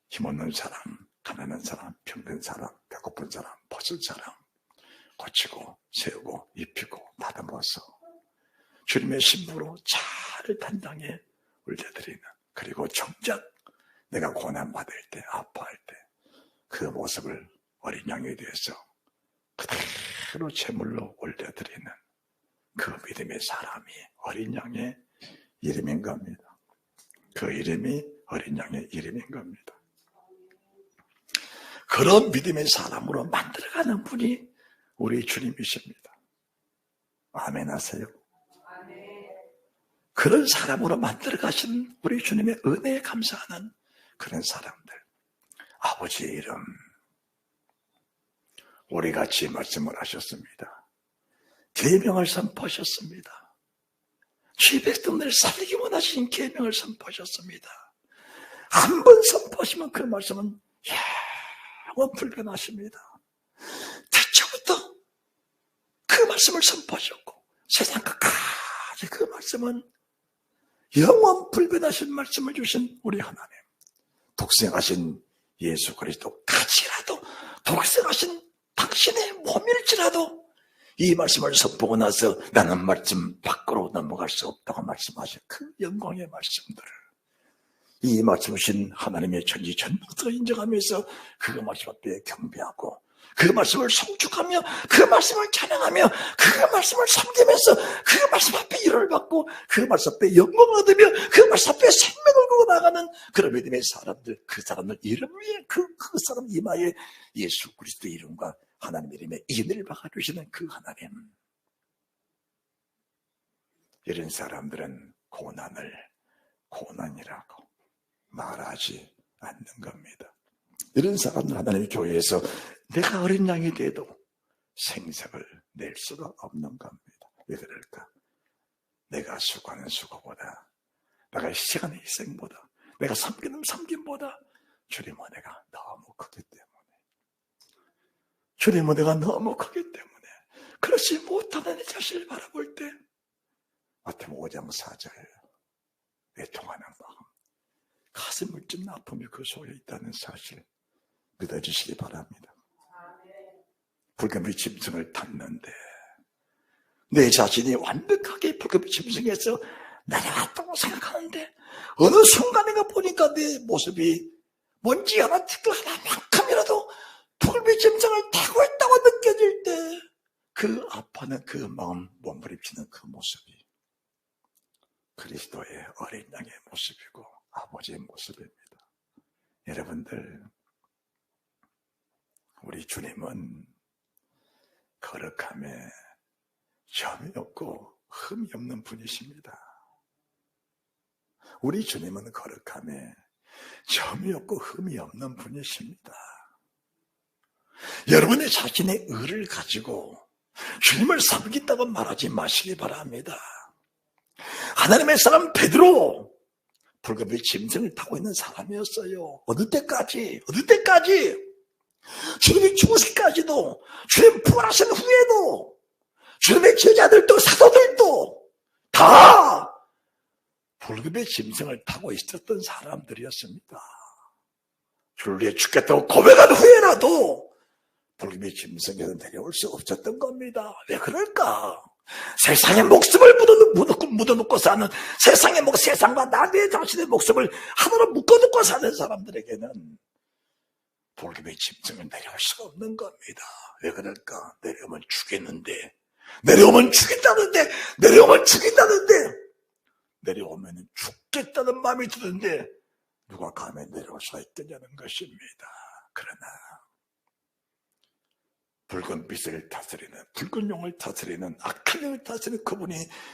A: 힘없는 사람, 가난한 사람, 병든 사람, 배고픈 사람, 벗은 사람 고치고 세우고 입히고 다듬어서 주님의 신부로 잘 단장해 올려드리는, 그리고 정작 내가 고난받을 때, 아파할 때 그 모습을 어린 양에 대해서 그대로 제물로 올려드리는 그 믿음의 사람이 어린 양의 이름인 겁니다. 그 이름이 어린 양의 이름인 겁니다. 그런 믿음의 사람으로 만들어가는 분이 우리 주님이십니다. 아멘 하세요. 그런 사람으로 만들어가신 우리 주님의 은혜에 감사하는 그런 사람들, 아버지의 이름, 우리같이 말씀을 하셨습니다. 계명을 선포하셨습니다. 주의 백성들을 살리기 원하신 계명을 선포하셨습니다. 한 번 선포하시면 그 말씀은 영원 불변하십니다. 태초부터 그 말씀을 선포하셨고 세상 끝까지 그 말씀은 영원 불변하신 말씀을 주신 우리 하나님, 독생하신 예수 그리스도까지라도, 독생하신 당신의 몸일지라도 이 말씀을 선포하고 나서 나는 말씀 밖으로 넘어갈 수 없다고 말씀하신 그 영광의 말씀들을, 이 말씀하신 하나님의 전지전능을 인정하면서 그 말씀 앞에 경배하고 그 말씀을 송축하며 그 말씀을 찬양하며 그 말씀을 섬기면서 그 말씀 앞에 일을 받고 그 말씀 앞에 영광을 얻으며 그 말씀 앞에 생명을 두고 나가는 그런 믿음의 사람들, 그 사람들 이름 위에 그 사람 이마에 예수 그리스도 이름과 하나님 이름에 인을 박아주시는 그 하나님, 이런 사람들은 고난을 고난이라고 말하지 않는 겁니다. 이런 사람들 하나님의 교회에서 내가 어린 양이 돼도 생색을 낼 수가 없는 겁니다. 왜 그럴까? 내가 수고하는 수고보다, 내가 희생하는 희생보다, 내가 섬기는 섬김보다 주님 은혜가 너무 크기 때문에, 주님 은혜가 너무 크기 때문에 그렇지 못하는 내 자신을 바라볼 때 마태복음 5장 4절 애통하는 마음, 가슴을 찢는 아픔이 그 속에 있다는 사실 믿어주시기 바랍니다. 불금의 짐승을 탔는데 내 자신이 완벽하게 불금의 짐승에서 내려왔다고 생각하는데 어느 순간인가 보니까 내 모습이 먼지 하나 티끌 하나만큼이라도 불금의 짐승을 타고 있다고 느껴질 때 그 아파하는 그 마음 몸부림치는 그 모습이 그리스도의 어린 양의 모습이고 아버지의 모습입니다. 여러분들, 우리 주님은 거룩함에 점이 없고 흠이 없는 분이십니다. 우리 주님은 거룩함에 점이 없고 흠이 없는 분이십니다. 여러분의 자신의 의를 가지고 주님을 섬긴다고 말하지 마시기 바랍니다. 하나님의 사람 베드로, 불금의 짐승을 타고 있는 사람이었어요. 어느 때까지 주님이 죽으시기까지도, 주님 부활하신 후에도, 주님의 제자들도 사도들도 다 불금의 짐승을 타고 있었던 사람들이었습니다. 주를 위해 죽겠다고 고백한 후에라도 불금의 짐승에서 내려올 수 없었던 겁니다. 왜 그럴까? 세상의 목숨을 묻어놓고 사는, 세상과 나의 자신의 목숨을 하나로 묶어놓고 사는 사람들에게는 불금의 짐승은 내려올 수가 없는 겁니다. 왜 그럴까? 내려오면 죽겠는데, 내려오면 죽겠다는 마음이 드는데 누가 감히 내려올 수가 있겠냐는 것입니다. 그러나 붉은 빛을 다스리는, 붉은 용을 다스리는, 악한 영을 다스리는 그분이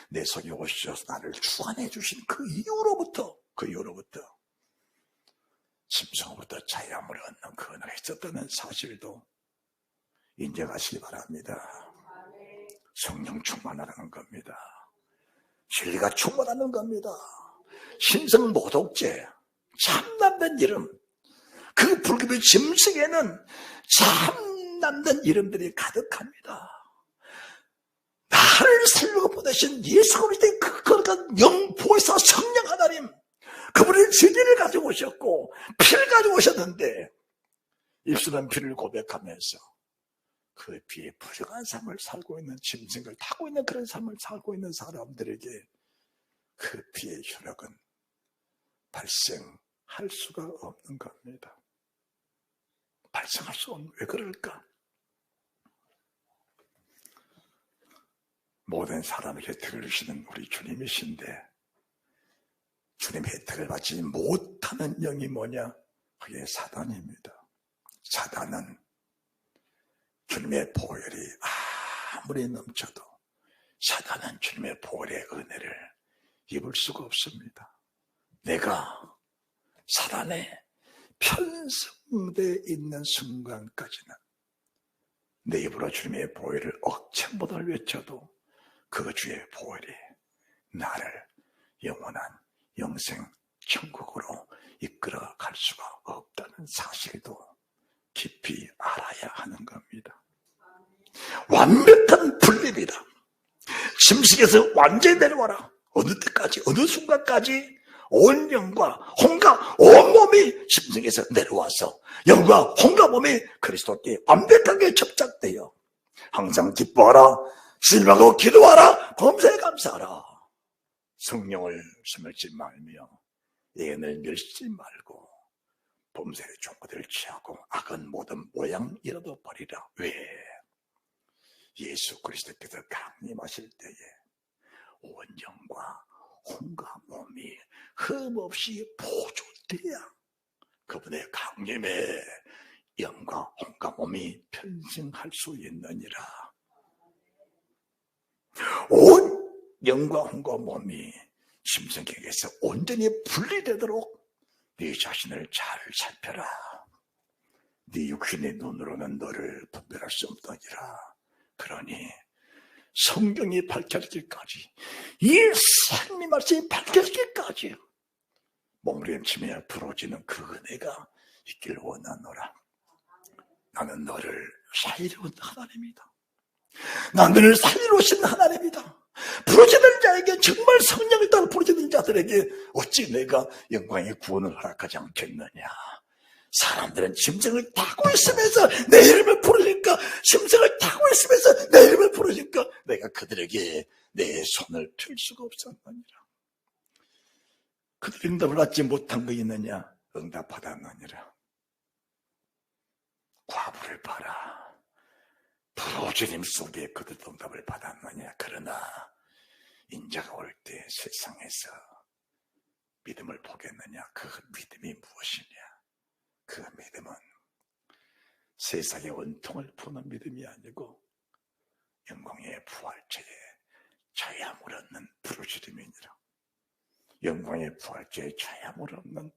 A: 내 속에 오셔서 나를 주관해 주신 그 이후로부터 짐승으로부터 자유함을 얻는 그 은혜가 있었다는 사실도 인정하시기 바랍니다. 성령 충만하는 겁니다. 진리가 충만하는 겁니다. 신성 모독죄, 참남된 이름, 그 불금의 짐승에는 참남된 이름들이 가득합니다. 나를 살려고 보내신 예수 그리스도의 그거는 영보이사 성령 하나님, 그분의 진리를 가지고 오셨고 피를 가지고 오셨는데 입술은 피를 고백하면서 그 피에 부정한 삶을 살고 있는, 짐승을 타고 있는 그런 삶을 살고 있는 사람들에게 그 피의 효력은 발생할 수가 없는 겁니다. 발생할 수 없는, 왜 그럴까? 모든 사람의 혜택을 주시는 우리 주님이신데 주님의 혜택을 받지 못하는 영이 뭐냐? 그게 사단입니다. 사단은 주님의 보혈이 아무리 넘쳐도 사단은 주님의 보혈의 은혜를 입을 수가 없습니다. 내가 사단에 편성되어 있는 순간까지는 내 입으로 주님의 보혈을 억창보다 외쳐도 그 주의 보혈이 나를 영원한 영생 천국으로 이끌어 갈 수가 없다는 사실도 깊이 알아야 하는 겁니다. 완벽한 분립이다. 짐승에서 완전히 내려와라. 어느 때까지, 어느 순간까지 온 영과 혼과 온 몸이 짐승에서 내려와서 영과 혼과 몸이 그리스도께 완벽하게 접착되어 항상 기뻐하라, 신임하고 기도하라, 범사에 감사하라. 성령을 스mer지 말며 예언을 멸시지 말고 범사의 종들을 취하고 악은 모든 모양이라도 버리라. 왜? 예수 그리스도께서 강림하실 때에 온 영과 혼과 몸이 흠없이 보존돼야 그분의 강림에 영과 혼과 몸이 편승할 수 있느니라. 온 영과 혼과 몸이 짐승에게서 온전히 분리되도록 네 자신을 잘 살펴라. 네 육신의 눈으로는 너를 분별할 수 없느니라. 그러니 성경이 밝혀지기까지, 이 생명 말씀이 밝혀지기까지 몸부림치며 부러지는 그 은혜가 있길 원하노라. 나는 너를 살리러 온 하나님이다. 나는 살리러 오신 하나님이다. 부르짖는 자에게, 정말 성령을 따라 부르짖는 자들에게 어찌 내가 영광의 구원을 허락하지 않겠느냐. 사람들은 짐승을 타고 있으면서 내 이름을 부르니까, 짐승을 타고 있으면서 내 이름을 부르니까 내가 그들에게 내 손을 펼 수가 없었느니라. 그들이 응답을 받지 못한 거 있느냐? 응답받았느니라. 과부를 봐라. 부르짖음 속에 그들도 응답을 받았느냐. 그러나 인자가 올 때 세상에서 믿음을 보겠느냐. 그 믿음이 무엇이냐. 그 믿음은 세상의 원통을 푸는 믿음이 아니고 영광의 부활체에 자양을 얻는 부르짖음이니라. 영광의 부활체에 자양을 얻는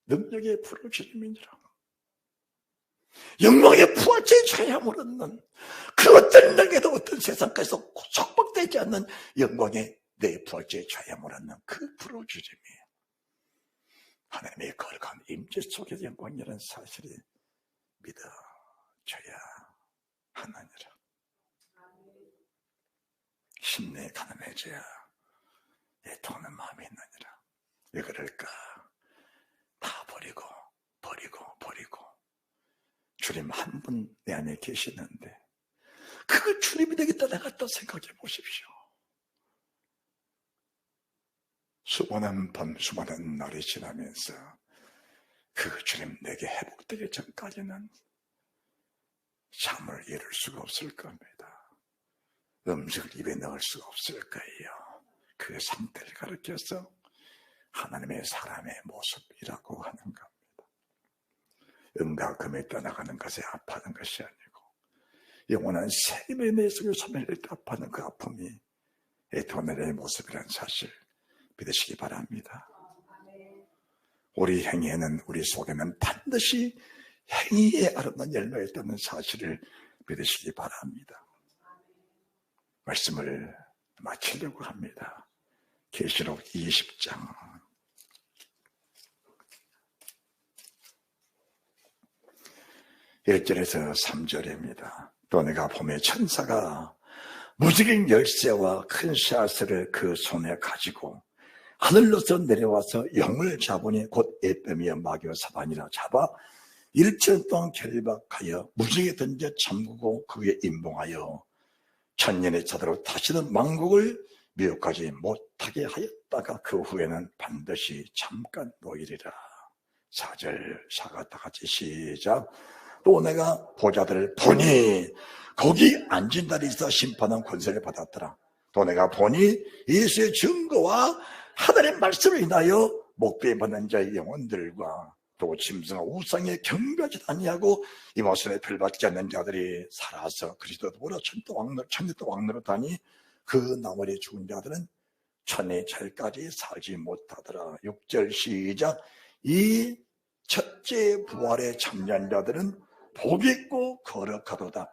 A: 능력의 부르짖음이니라. 영광의 부활체에 자양을 얻는 그 어떤 능력에도 어떤 세상까지도 속박되지 않는 영광의 내 부활체에 자양을 얻는 그 부르짖음이에요. 하나님의 거룩한 임재 속의 영광이라는 사실이 믿어져야 하느니라. 심내에 가난해져야 애통하는 마음이 있느니라. 왜 그럴까? 다 버리고 주님 한 분 내 안에 계시는데 그 주님이 되겠다 내가 또 생각해 보십시오. 수많은 밤 수많은 날이 지나면서 그 주님 내게 회복되기 전까지는 잠을 이룰 수가 없을 겁니다. 음식을 입에 넣을 수가 없을 거예요. 그 상태를 가르쳐서 하나님의 사람의 모습이라고 하는 겁니다. 은과 금이 떠나가는 것에 아파하는 것이 아니고 영원한 세임의 내 속에 소멸할 때 아파하는 그 아픔이 에토넬의 모습이라는 사실 믿으시기 바랍니다. 우리 행위에는 우리 속에는 반드시 행위에 아름다운 열매가 있다는 사실을 믿으시기 바랍니다. 말씀을 마치려고 합니다. 계시록 20장 1절에서 3절입니다. 또 내가 보매 천사가 무지개 열쇠와 큰 샤스를 그 손에 가지고 하늘로서 내려와서 영을 잡으니 곧 에뱀이여 마귀와 사반이라 잡아 일천 동안 결박하여 무지개 던져 잠그고 그에 임봉하여 천년의 자도로 다시는 만국을 미혹하지 못하게 하였다가 그 후에는 반드시 잠깐 놓이리라. 4절 사가 다 같이 시작. 또 내가 보자들을 보니 거기 앉은 자리 있어 심판한 권세를 받았더라. 또 내가 보니 예수의 증거와 하늘의 말씀을 인하여 목배에 받는 자의 영혼들과 또 짐승과 우상에 경배하지 아니하고 이 모습에 별받지 않는 자들이 살아서 그리스도도 보라 천년도 왕노릇하니 그 나머지 죽은 자들은 천의 절까지 살지 못하더라. 6절 시작. 이 첫째 부활에 참여한 자들은 복이 있고 거룩하도다.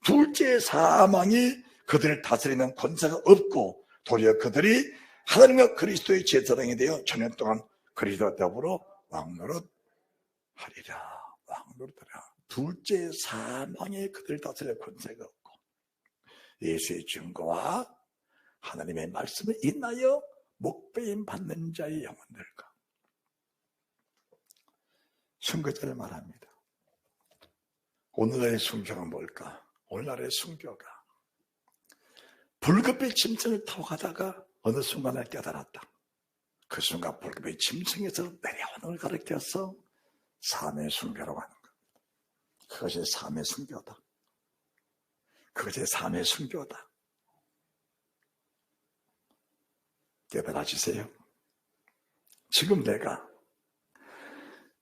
A: 둘째 사망이 그들을 다스리는 권세가 없고 도리어 그들이 하나님과 그리스도의 제사장이 되어 천년 동안 그리스도와 더불어 왕노릇하리라. 왕노릇하리라. 둘째 사망에 그들을 다스릴 권세가 없고 예수의 증거와 하나님의 말씀을 인하여 목배임 받는 자의 영혼들과 순교자를 말합니다. 오늘날의 순교가 뭘까? 오늘날의 순교가 불급의 짐승을 타고 가다가 어느 순간에 깨달았다. 그 순간 불급의 짐승에서 내려오는 걸 가르쳐서 삶의 순교라고 하는 것. 그것이 삶의 순교다. 그것이 삶의 순교다. 깨달아지세요. 지금 내가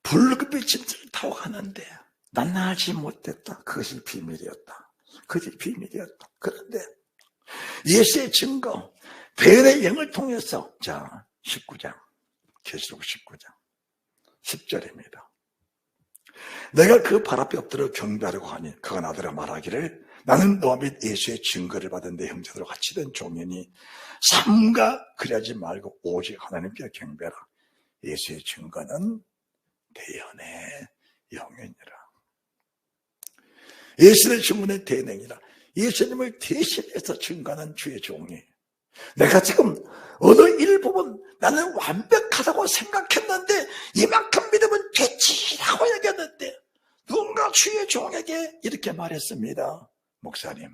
A: 불급의 짐승을 타고 가는데 만나지 못했다. 그것이 비밀이었다. 그것이 비밀이었다. 그런데 예수의 증거, 배은의 영을 통해서 자 19장, 계시록 19장 10절입니다. 내가 그 발 앞에 엎드려 경배하려고 하니 그가 나더러 말하기를 나는 너와 및 예수의 증거를 받은 내 형제들과 같이 된 종이니 삼가 그리하지 말고 오직 하나님께 경배하라. 예수의 증거는 대연의 영이니라. 예수의 증거는 대능이라. 예수님을 대신해서 증거하는 주의 종이 내가 지금 어느 일부분 나는 완벽하다고 생각했는데 이만큼 믿으면 됐지라고 얘기했는데 누군가 주의 종에게 이렇게 말했습니다. 목사님,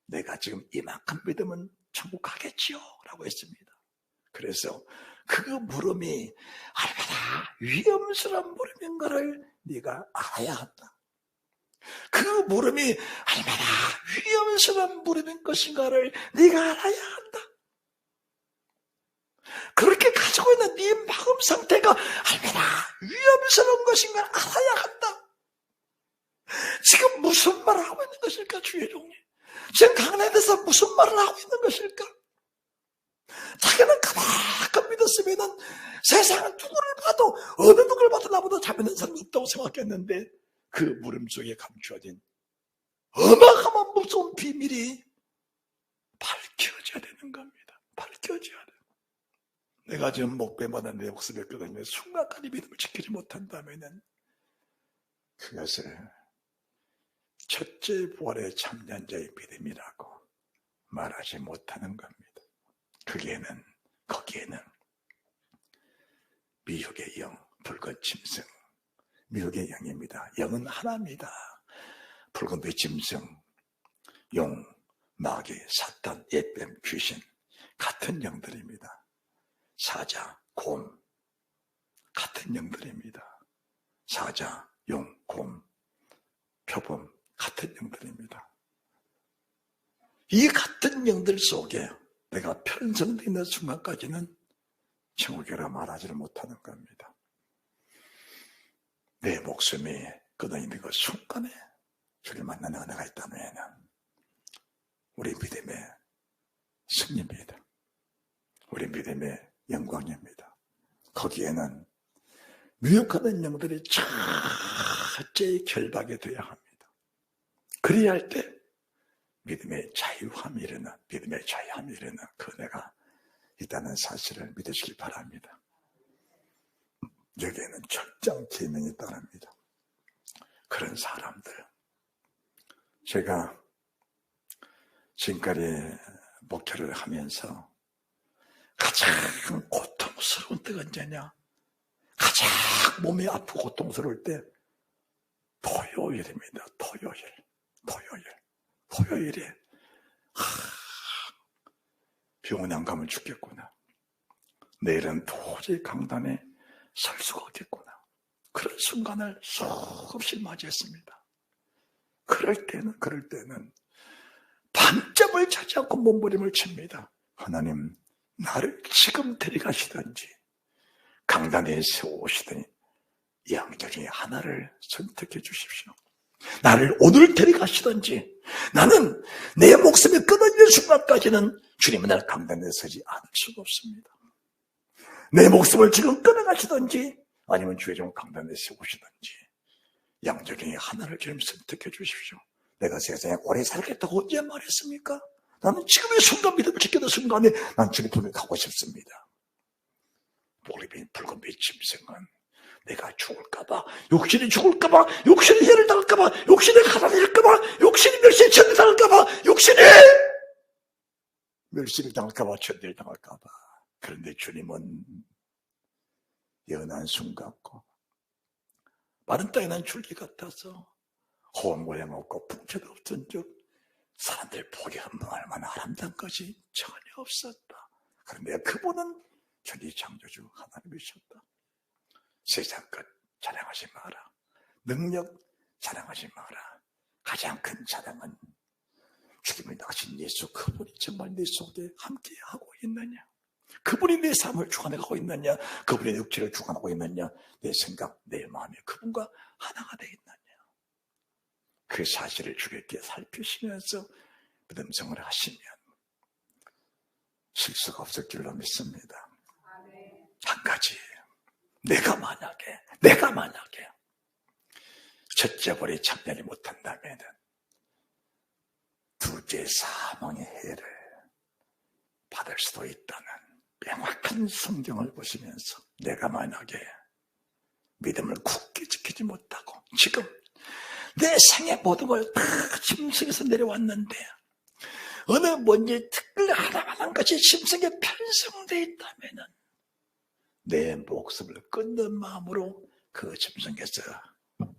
A: 내가 지금 이만큼 믿으면 천국 가겠지요? 라고 했습니다. 그래서 그 물음이 얼마나 위험스러운 물음인가를 네가 알아야 한다. 그 물음이 얼마나 위험스러운 물음인 것인가를 네가 알아야 한다. 그렇게 가지고 있는 네 마음 상태가 얼마나 위험스러운 것인가를 알아야 한다. 지금 무슨 말을 하고 있는 것일까, 주의 종이? 지금 강단에 대해서 무슨 말을 하고 있는 것일까? 자기는 그만큼 믿었으면 세상은 누구를 봐도, 어느 누구를 봐도 나보다 잘 믿는 사람이 없다고 생각했는데, 그 물음 속에 감추어진 어마어마한 무서운 비밀이 밝혀져야 되는 겁니다. 밝혀져야 돼. 내가 지금 목배마다 내 목숨에 끌어내는 순간까지 믿음을 지키지 못한다면 그것을 첫째 부활의 참된 자의 믿음이라고 말하지 못하는 겁니다. 거기에는 미혹의 영, 붉은 짐승, 미혹의 영입니다. 영은 하나입니다. 붉은 빛 짐승, 용, 마귀, 사탄, 예뱀, 귀신 같은 영들입니다. 사자, 곰 같은 영들입니다. 사자, 용, 곰, 표범 같은 영들입니다. 이 같은 영들 속에 내가 편성되어 있는 순간까지는 천국이라 말하지를 못하는 겁니다. 내 목숨이 끊어있는 그 순간에 주를 만나는 은혜가 있다면 우리 믿음의 승리입니다. 우리 믿음의 영광입니다. 거기에는 미혹하는 영들이 철저히 결박이 되어야 합니다. 그래야 할 때 믿음의 자유함이 일어나, 믿음의 자유함이 일어나 그 은혜가 있다는 사실을 믿으시기 바랍니다. 여기에는 철저한 계명이 따릅니다. 그런 사람들, 제가 지금까지 목회를 하면서 가장 고통스러운 때가 언제냐? 가장 몸이 아프고 고통스러울 때 토요일입니다. 토요일에 병원에 안 가면 죽겠구나. 내일은 도저히 강단에 설 수가 없겠구나. 그런 순간을 수없이 맞이했습니다. 그럴 때는 반점을 찾지 않고 몸부림을 칩니다. 하나님, 나를 지금 데려가시든지 강단에 세우시더니 양절 중에 하나를 선택해 주십시오. 나를 오늘 데려가시든지 나는 내 목숨이 끊어지는 순간까지는 주님은 날 강단에 서지 않을 수가 없습니다. 내 목숨을 지금 끊어가시든지 아니면 주의 종 강단에 세우시든지 양절 중에 하나를 주님 선택해 주십시오. 내가 세상에 오래 살겠다고 언제 말했습니까? 나는 지금의 순간 믿음을 지키는 순간에 난 주님 품에 가고 싶습니다. 붉은 빛 짐승은 내가 죽을까봐, 욕심이 죽을까봐, 욕심이 해를 당할까봐, 욕심이 가난해질까봐, 욕심이 멸시에 천대당할까봐, 욕심이 멸시를 당할까봐, 천대를 당할까봐. 그런데 주님은 연한 순 같고 마른 땅에 난 줄기 같아서 호흡 모양 없고 풍채도 없던 즉 사람들 보기 한번할 만한 아름다운 것이 전혀 없었다. 그런데 그분은 천지 창조주 하나님이셨다. 세상 것 자랑하지 마라. 능력 자랑하지 마라. 가장 큰 자랑은 주님을 낳으신 예수, 그분이 정말 내 속에 함께하고 있느냐, 그분이 내 삶을 주관하고 있느냐, 그분의 육체를 주관하고 있느냐, 내 생각, 내 마음이 그분과 하나가 되어 있느냐, 그 사실을 주님께 살피시면서 믿음생활을 하시면 실수가 없을 줄로 믿습니다. 한 가지, 내가 만약에 첫째 벌이 참여하지 못한다면 둘째 사망의 해를 받을 수도 있다는 명확한 성경을 보시면서 내가 만약에 믿음을 굳게 지키지 못하고 지금 내 생의 모든 걸 다 짐승에서 내려왔는데 어느 뭔지 특별 하나만한 것이 짐승에 편성되어 있다면 내 목숨을 끊는 마음으로 그 짐승에서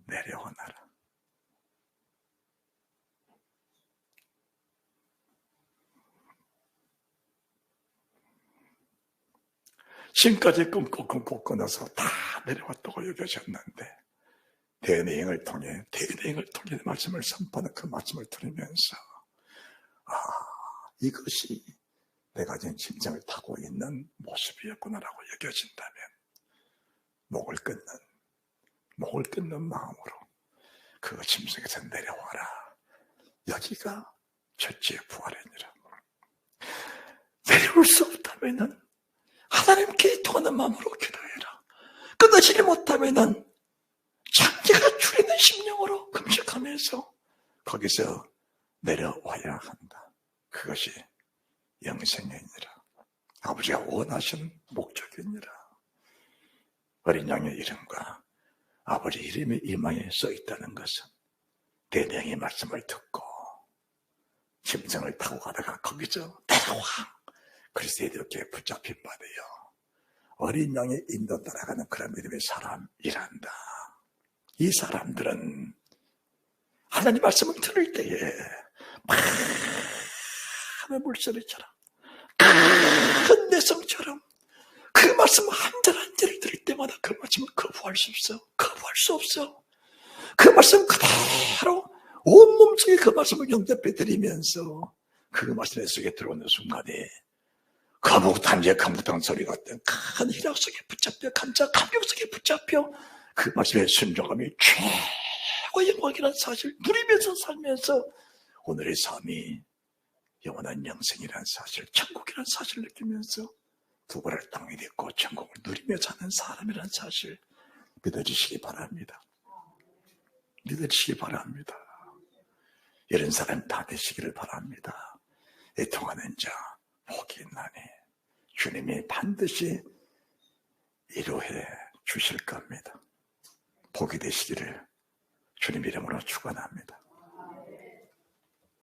A: 내려오너라. 지금까지 끊고 끊어서 다 내려왔다고 여겨졌는데 대여행을 통해 말씀을 선포하는 그 말씀을 들으면서 이것이 내가 지금 짐승을 타고 있는 모습이었구나라고 여겨진다면 목을 끊는 마음으로 그 짐승에서 내려와라. 여기가 첫째 부활이니라. 내려올 수 없다면 하나님께 통하는 마음으로 기도해라. 끊어지지 못하면 장기가 줄이는 심령으로 금식하면서 거기서 내려와야 한다. 그것이 영생이니라. 아버지가 원하시는 목적이니라. 어린 양의 이름과 아버지 이름이 이마에 써 있다는 것은 대명의 말씀을 듣고 짐승을 타고 가다가 거기서 내려와. 그리스도에게 붙잡힌 바되요 어린 양의 인도 따라가는 그런 믿음의 사람이란다. 이 사람들은 하나님 말씀을 들을 때에 많은 물소리처럼 큰 내성처럼 그 말씀 한 절 한 절을 들을 때마다 그 말씀을 거부할 수 없어. 그 말씀 그대로 온몸속에 그 말씀을 영접해 드리면서 그 말씀 속에 들어오는 순간에 감옥단 소리 같은 큰 희락 속에 붙잡혀 감격 속에 붙잡혀 그 말씀의 순종함이 최고의 영광이라는 사실 누리면서 살면서 오늘의 삶이 영원한 영생이라는 사실, 천국이라는 사실을 느끼면서 두 발을 땅에 딛고 천국을 누리며 사는 사람이라는 사실 믿어주시기 바랍니다. 이런 사람 다 되시기를 바랍니다. 애통하는 자 복이 있나니 주님이 반드시 이루해 주실 겁니다. 복이 되시기를 주님 이름으로 축원합니다.